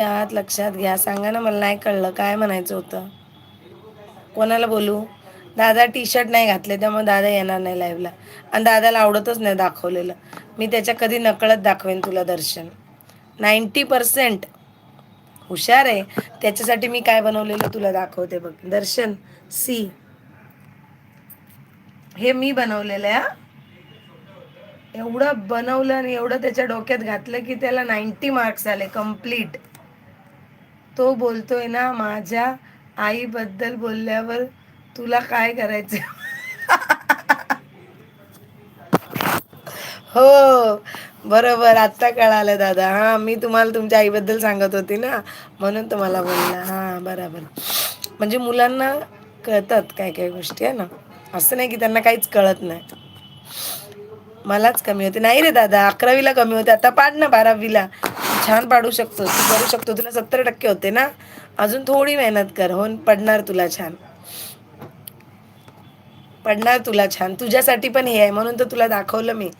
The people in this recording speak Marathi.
आहात लक्षात घ्या. सांगा ना, मला नाही कळलं काय म्हणायचं होतं. कोणाला बोलू? दादा टी शर्ट नाही घातले त्यामुळे दादा येणार नाही लाईव्हला. आणि दादाला आवडतच नाही दाखवलेलं. मी त्याच्या कधी नकळत दाखवेन तुला दर्शन. 90% हुशार आहे. त्याच्यासाठी मी काय बनवलेलं तुला दाखवते बघ. दर्शन सी. हे मी बनवलेलं आहे हां. एवढं बनवलं आणि एवढं त्याच्या डोक्यात घातलं की त्याला 90 मार्क्स आले कंप्लीट. तो बोलतोय ना, माझ्या आईबद्दल बोलल्यावर तुला काय करायचं? हो, बरोबर. आत्ता कळालं दादा. हां, मी तुम्हाला तुमच्या आईबद्दल सांगत होती ना, म्हणून तुम्हाला बोलला. हां, बरोबर. म्हणजे मुलांना कळतात काही-काही गोष्टी आहे ना. असं नाही की त्यांना काहीच कळत नाही. मलाच कमी होते. नाही रे दादा, 11वीला कमी होते. आता पाड ना 12वीला. छान पाडू शकतोस, तू करू शकतो. तुला 70% होते ना. अजून थोडी मेहनत कर. हो, पडणार तुला छान. पडणार तुला छान. तुझ्यासाठी पण हे आहे म्हणून तर तुला दाखवलं मी.